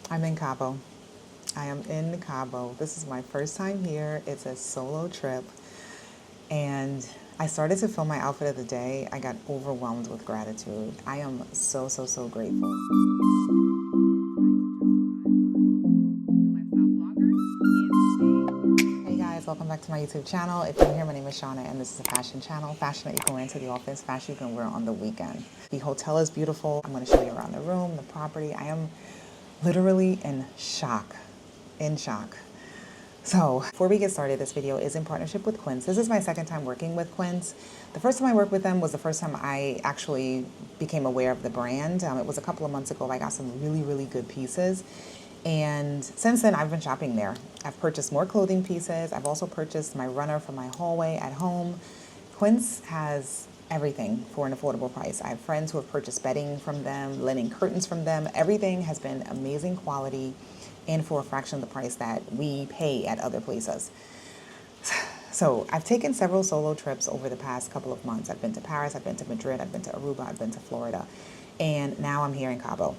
I'm in Cabo. I am in Cabo. This is my first time here. It's a solo trip. And I started to film my outfit of the day. I got overwhelmed with gratitude. I am so, so, so grateful. Hey guys, welcome back to my YouTube channel. If you're new here, my name is Shannah and this is a fashion channel. Fashion that you can wear into the office, fashion you can wear on the weekend. The hotel is beautiful. I'm going to show you around the room, the property. I am literally in shock. So before we get started, this video is in partnership with Quince. This is my second time working with Quince. The first time I worked with them was the first time I actually became aware of the brand. It was a couple of months ago. I got some really, really good pieces. And since then, I've been shopping there. I've purchased more clothing pieces. I've also purchased my runner for my hallway at home. Quince has everything for an affordable price. I have friends who have purchased bedding from them, linen curtains from them. Everything has been amazing quality and for a fraction of the price that we pay at other places. So I've taken several solo trips over the past couple of months. I've been to Paris, I've been to Madrid, I've been to Aruba, I've been to Florida, and now I'm here in Cabo.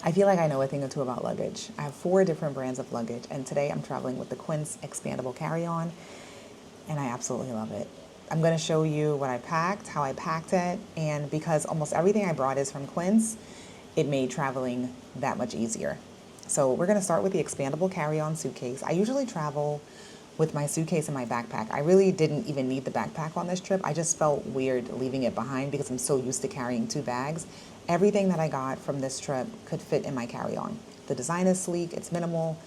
I feel like I know a thing or two about luggage. I have 4 different brands of luggage, and today I'm traveling with the Quince expandable carry-on, and I absolutely love it. I'm going to show you what I packed, how I packed it, and because almost everything I brought is from Quince, it made traveling that much easier. So we're going to start with the expandable carry-on suitcase. I usually travel with my suitcase and my backpack. I really didn't even need the backpack on this trip. I just felt weird leaving it behind because I'm so used to carrying 2 bags. Everything that I got from this trip could fit in my carry-on. The design is sleek, it's minimal.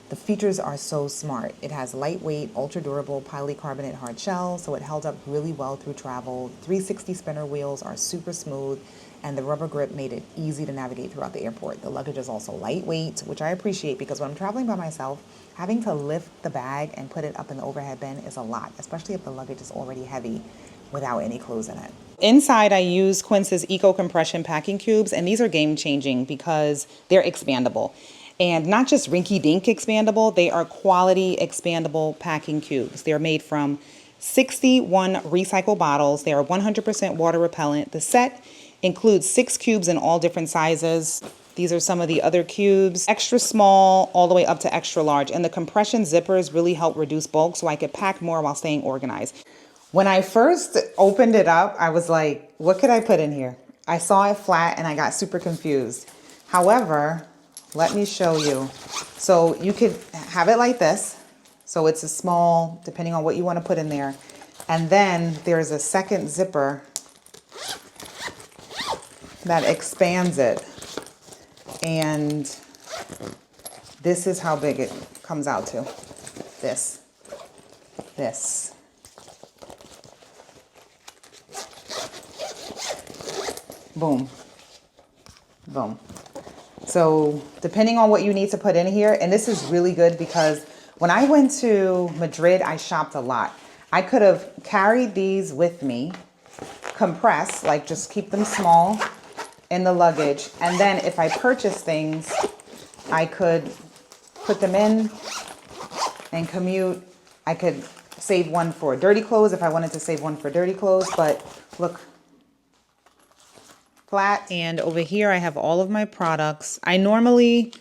The features are so smart. It has lightweight, ultra-durable polycarbonate hard shell, so it held up really well through travel. 360 spinner wheels are super smooth, and the rubber grip made it easy to navigate throughout the airport. The luggage is also lightweight, which I appreciate because when I'm traveling by myself, having to lift the bag and put it up in the overhead bin is a lot, especially if the luggage is already heavy without any clothes in it. Inside, I use Quince's Eco Compression packing cubes, and these are game-changing because they're expandable. And not just rinky-dink expandable, they are quality expandable packing cubes. They're made from 61 recycled bottles. They are 100% water repellent. The set includes 6 cubes in all different sizes. These are some of the other cubes, extra small all the way up to extra large. And the compression zippers really help reduce bulk so I could pack more while staying organized. When I first opened it up, I was like, what could I put in here? I saw it flat and I got super confused. However, let me show you. So you could have it like this. So it's a small, depending on what you want to put in there. And then there's a second zipper that expands it. And this is how big it comes out to. This. Boom. Boom. So depending on what you need to put in here, and this is really good because when I went to Madrid, I shopped a lot. I could have carried these with me, compressed, like just keep them small in the luggage. And then if I purchase things, I could put them in and commute. I could save one for dirty clothes if I wanted to save one for dirty clothes, but look, flat. And over here I have all of my products. I normally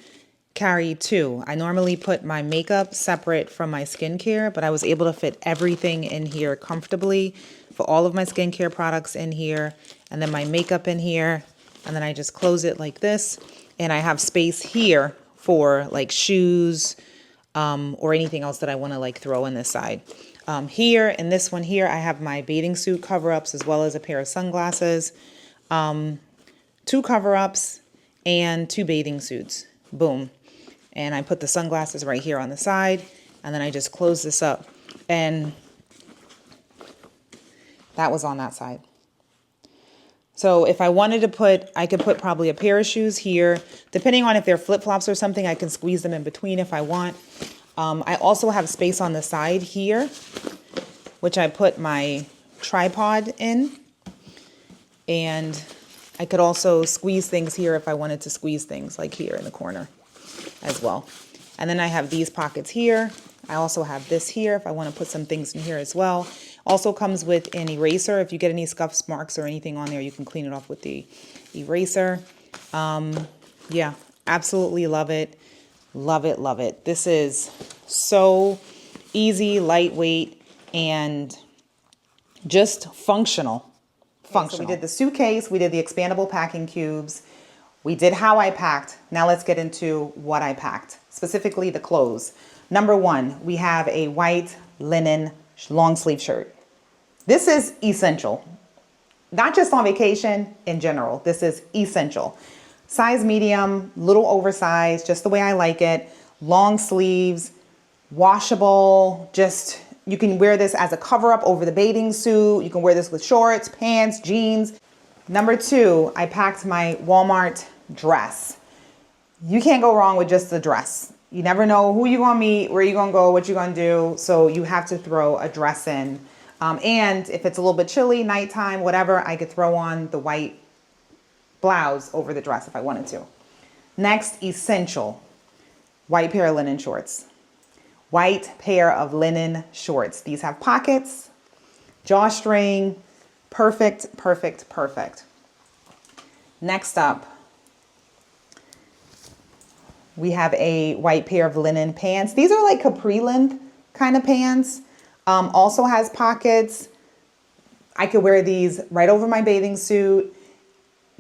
carry 2. I normally put my makeup separate from my skincare, but I was able to fit everything in here comfortably for all of my skincare products in here, and then my makeup in here, and then I just close it like this, and I have space here for like shoes or anything else that I want to like throw in this side. Here in this one here, I have my bathing suit cover-ups as well as a pair of sunglasses. 2 cover-ups and 2 bathing suits. Boom. And I put the sunglasses right here on the side, and then I just close this up. And that was on that side. So if I wanted to put, I could put probably a pair of shoes here. Depending on if they're flip-flops or something, I can squeeze them in between if I want. I also have space on the side here, which I put my tripod in. And I could also squeeze things here if I wanted to squeeze things, like here in the corner as well. And then I have these pockets here. I also have this here if I want to put some things in here as well. Also comes with an eraser. If you get any scuffs, marks, or anything on there, you can clean it off with the eraser. Yeah, Absolutely love it. Love it, love it. This is so easy, lightweight, and just functional. Functional. So we did the suitcase, we did the expandable packing cubes, we did how I packed. Now let's get into what I packed, specifically the clothes. Number one, we have a white linen long sleeve shirt. This is essential. Not just on vacation, in general. This is essential. Size medium, little oversized, just the way I like it. Long sleeves, washable, just, you can wear this as a cover up over the bathing suit. You can wear this with shorts, pants, jeans. Number two, I packed my Walmart dress. You can't go wrong with just the dress. You never know who you're gonna meet, where you're gonna go, what you're gonna do. So you have to throw a dress in. And if it's a little bit chilly, nighttime, whatever, I could throw on the white blouse over the dress if I wanted to. Next, essential, white pair of linen shorts. White pair of linen shorts. These have pockets, drawstring, perfect, perfect, perfect. Next up, we have a white pair of linen pants. These are like capri length kind of pants. Also has pockets. I could wear these right over my bathing suit,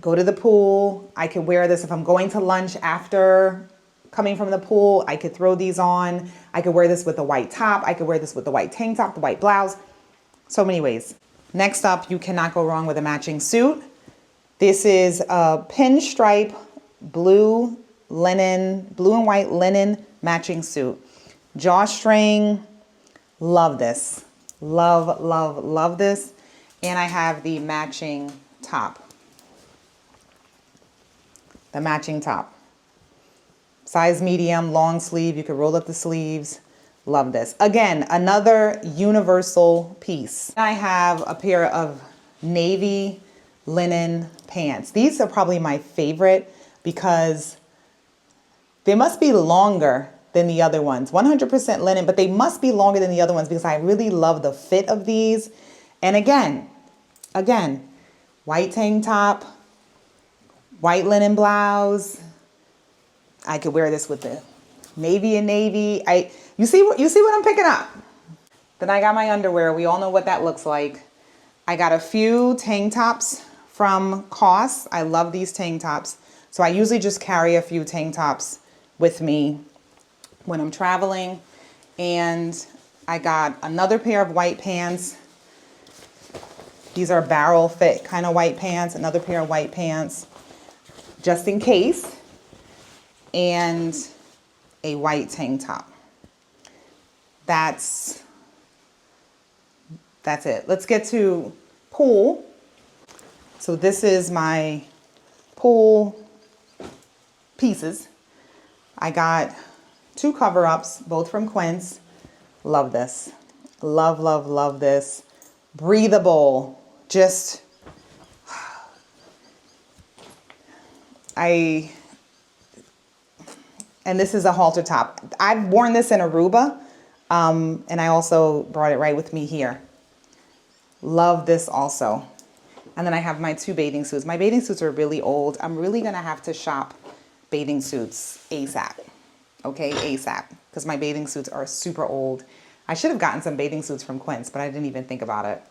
go to the pool. I could wear this if I'm going to lunch after coming from the pool. I could throw these on. I could wear this with the white top. I could wear this with the white tank top, the white blouse. So many ways. Next up, you cannot go wrong with a matching suit. This is a pinstripe blue and white linen matching suit. Drawstring. Love this. Love, love, love this. And I have the matching top. The matching top. Size medium, long sleeve. You can roll up the sleeves. Love this. Again, another universal piece. I have a pair of navy linen pants. These are probably my favorite because they must be longer than the other ones. 100% linen, but they must be longer than the other ones because I really love the fit of these. And again, white tank top, white linen blouse. I could wear this with the navy and navy. You see what I'm picking up? Then I got my underwear. We all know what that looks like. I got a few tank tops from COS. I love these tank tops. So I usually just carry a few tank tops with me when I'm traveling. And I got another pair of white pants. These are barrel fit kind of white pants, another pair of white pants, just in case, and a white tank top. That's it. Let's get to pool. So this is my pool pieces. I got 2 cover-ups, both from Quince. Love this. Love, love, love this. Breathable. Just, and this is a halter top. I've worn this in Aruba, and I also brought it right with me here. Love this also. And then I have my 2 bathing suits. My bathing suits are really old. I'm really gonna have to shop bathing suits ASAP. Okay, ASAP, because my bathing suits are super old. I should have gotten some bathing suits from Quince, but I didn't even think about it.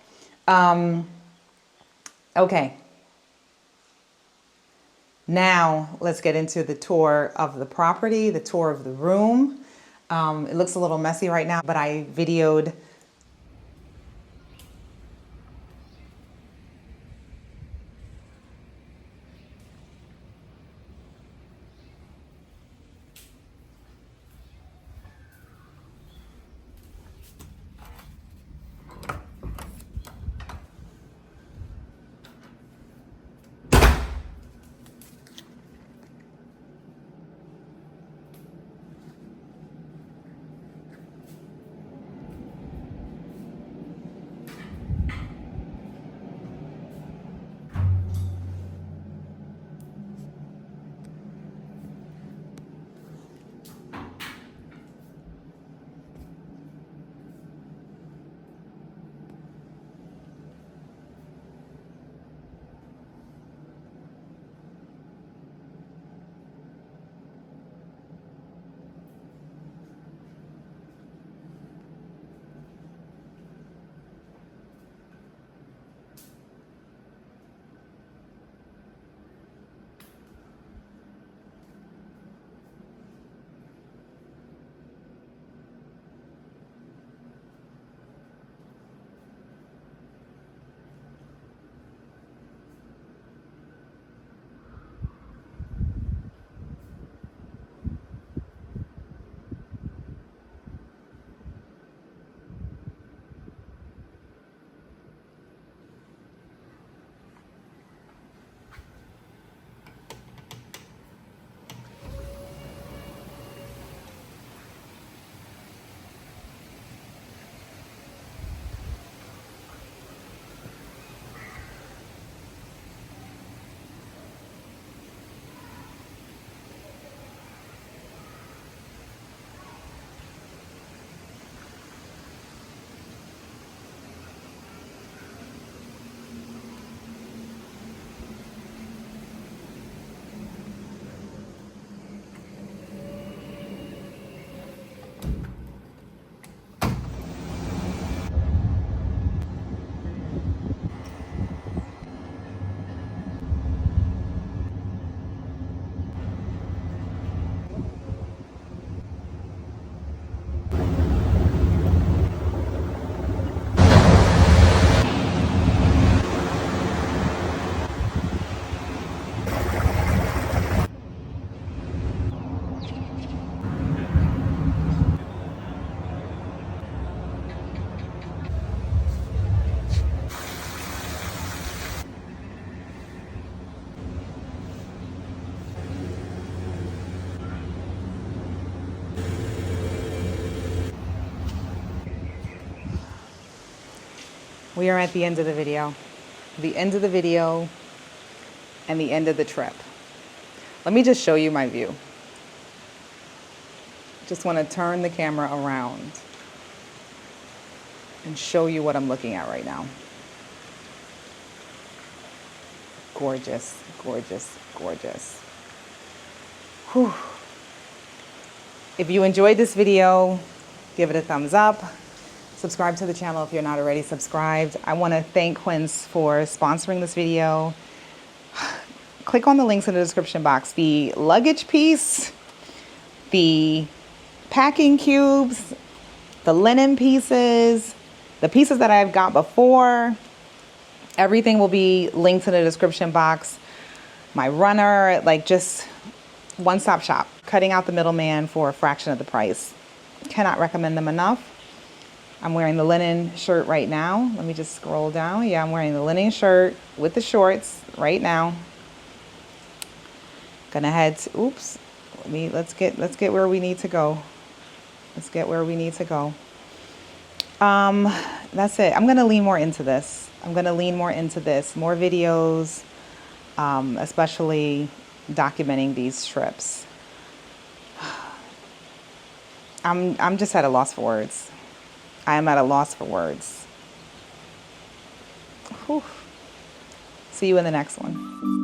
Okay. Now let's get into the tour of the property, the tour of the room. It looks a little messy right now, but I videoed We are at the end of the video. The end of the video and the end of the trip. Let me just show you my view. Just want to turn the camera around and show you what I'm looking at right now. Gorgeous, gorgeous, gorgeous. Whew. If you enjoyed this video, give it a thumbs up. Subscribe to the channel if you're not already subscribed. I want to thank Quince for sponsoring this video. Click on the links in the description box. The luggage piece, the packing cubes, the linen pieces, the pieces that I've got before, everything will be linked in the description box. My runner, like just one-stop shop, cutting out the middleman for a fraction of the price. Cannot recommend them enough. I'm wearing the linen shirt right now. Let me just scroll down. Yeah, I'm wearing the linen shirt with the shorts right now. Gonna head to, oops. Let's get where we need to go. Let's get where we need to go. That's it. I'm gonna lean more into this. More videos, especially documenting these trips. I'm just at a loss for words. I am at a loss for words. Whew. See you in the next one.